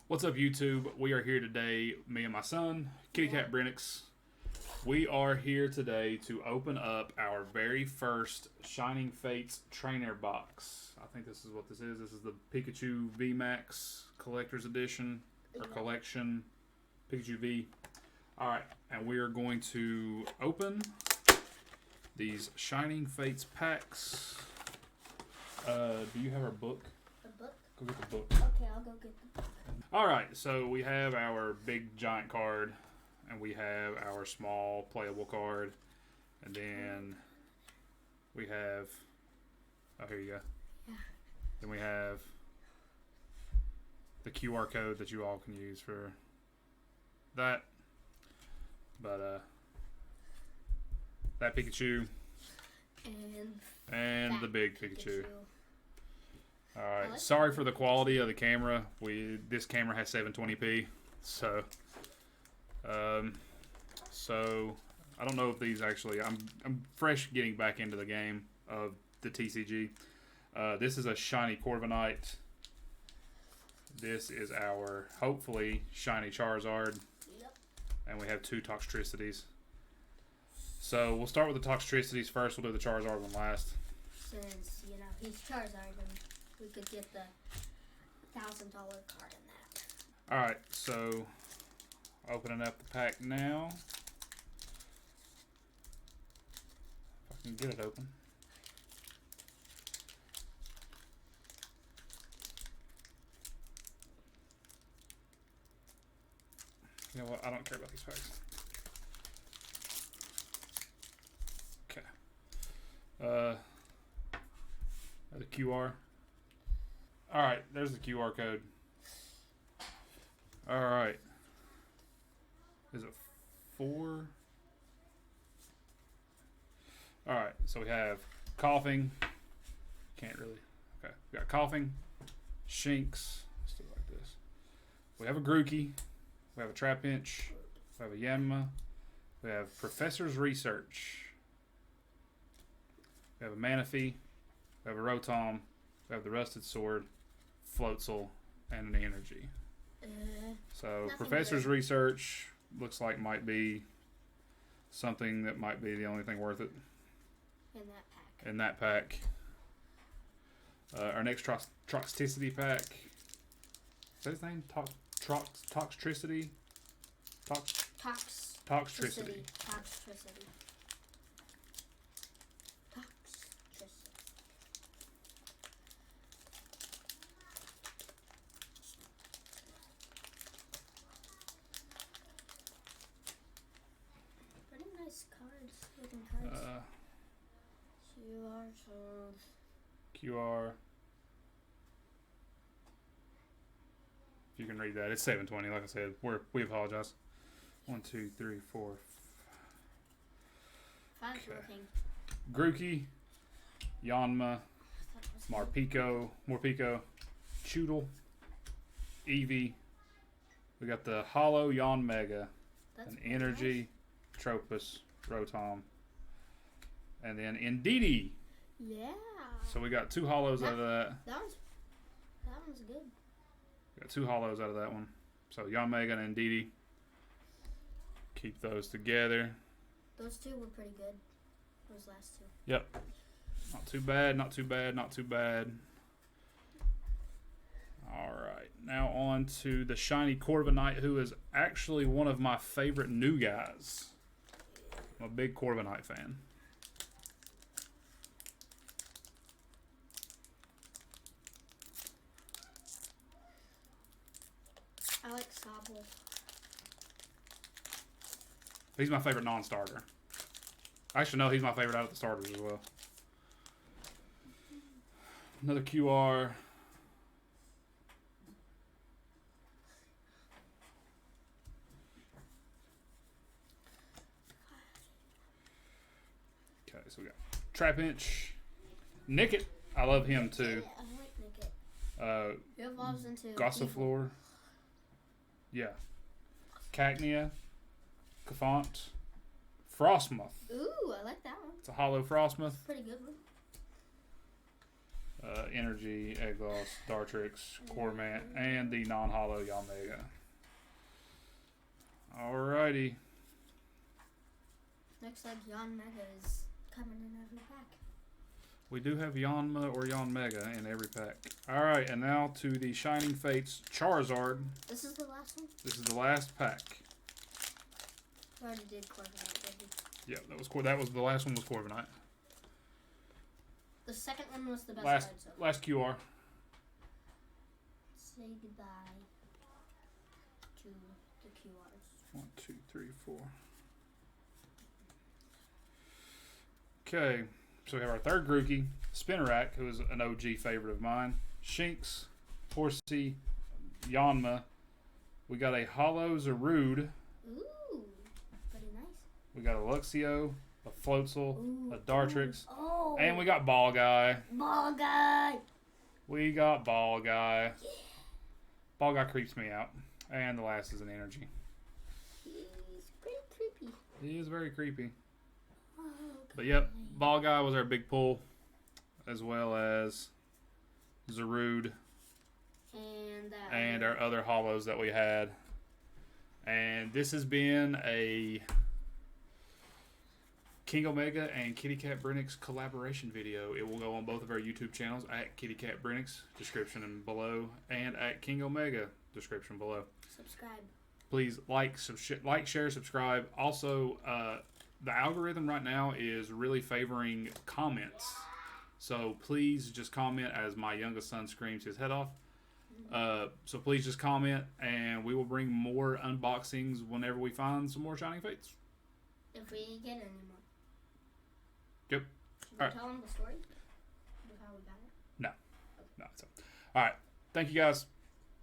What's up, YouTube? We are here today, me and my son, Kitty Cat Brennix. We are here today to open up our very first Shining Fates trainer box. I think this is what this is. This is the Pikachu VMAX Collector's Edition, or Collection Pikachu V. Alright, and we are going to open these Shining Fates packs. Do you have our book? A book? Go get the book. Okay, I'll go get the book. Alright, so we have our big giant card, and we have our small playable card, and then we have, oh, here you go. Yeah. Then we have the QR code that you all can use for that. But, that Pikachu. And the big Pikachu. Alright, like sorry for the quality of the camera. This camera has 720p, so I don't know if these actually. I'm fresh getting back into the game of the TCG. This is a shiny Corviknight. This is our hopefully shiny Charizard. Yep. And we have 2 Toxtricities. So we'll start with the Toxtricities first. We'll do the Charizard one last. Since he's Charizard, then we could get the $1,000 card in that. Alright, so opening up the pack now. If I can get it open. You know what? I don't care about these packs. Okay. The QR. Alright, there's the QR code. Alright. Is it 4? Alright, so we have coughing. Can't really. Okay. We got coughing. Shinx. Let's do it like this. We have a Grookey. We have a Trapinch. We have a Yanma. We have Professor's Research. We have a Manaphy. We have a Rotom. We have the Rusted Sword, Floatzel, and an Energy. So Professor's good. Research looks like might be something that might be the only thing worth it In that pack. Our next Toxtricity pack. Is that his name? Toxtricity? Toxtricity. Toxtricity. Pretty nice cards. Looking cards. QR. If you can read that, it's 720. Like I said, we apologize. 1, 2, 3, 4. Five's working. Grookey, Yanma, Morpeko, Choodle, Eevee. We got the Hollow Yanmega, an Energy, nice. Tropus, Rotom, and then Indeedee. Yeah. So we got 2 hollows out of that. That one's good. We got 2 hollows out of that one. So Yanmega and Indeedee. Keep those together. Those 2 were pretty good. Those last 2. Yep. Not too bad, not too bad, not too bad. Alright, now on to the shiny Corviknight, who is actually one of my favorite new guys. I'm a big Corviknight fan. I like Sobble. He's my favorite non-starter. Actually, no, he's my favorite out of the starters as well. Another QR. Okay, so we got Trapinch. Nickit. I love him too. I like Nickit. He evolves into Gossifleur. Yeah. Cacnea. Cafont. Frostmoth. Ooh, I like that one. It's a hollow Frostmoth. Pretty good one. Energy, Eglos, Dartrix, Cormant, and the non-hollow Yamega. Alrighty. Looks like Yon Mega is coming in every pack. We do have Yanma or Yanmega in every pack. Alright, and now to the Shining Fates Charizard. This is the last one? This is the last pack. We already did Corviknight, did we? Yeah, that was the last one was Corviknight. The second one was the best Last card, so last QR. say goodbye to the QRs. 1, 2, 3, 4. Okay, so we have our third Grookey, Spinarak, who is an OG favorite of mine. Shinx, Horsey, Yanma. We got a Hollow Zarude. Ooh, pretty nice. We got a Luxio, a Floatzel, Ooh, a Dartrix, oh, and we got Ball Guy. Ball Guy. We got Ball Guy. Yeah. Ball Guy creeps me out. And the last is an Energy. He's pretty creepy. He is very creepy. Oh, But yep, Ball Guy was our big pull, as well as Zarude and our other hollows that we had. And this has been a King Omega and Kitty Cat Brenix collaboration video. It will go on both of our YouTube channels at Kitty Cat Brenix, description and below, and at King Omega, description below. Subscribe. Please like, share, subscribe. Also, the algorithm right now is really favoring comments. So please just comment as my youngest son screams his head off. So please just comment, and we will bring more unboxings whenever we find some more Shining Fates. If we get any more. Yep. Should we tell them the story of how we got it? No. No. All right. Thank you, guys.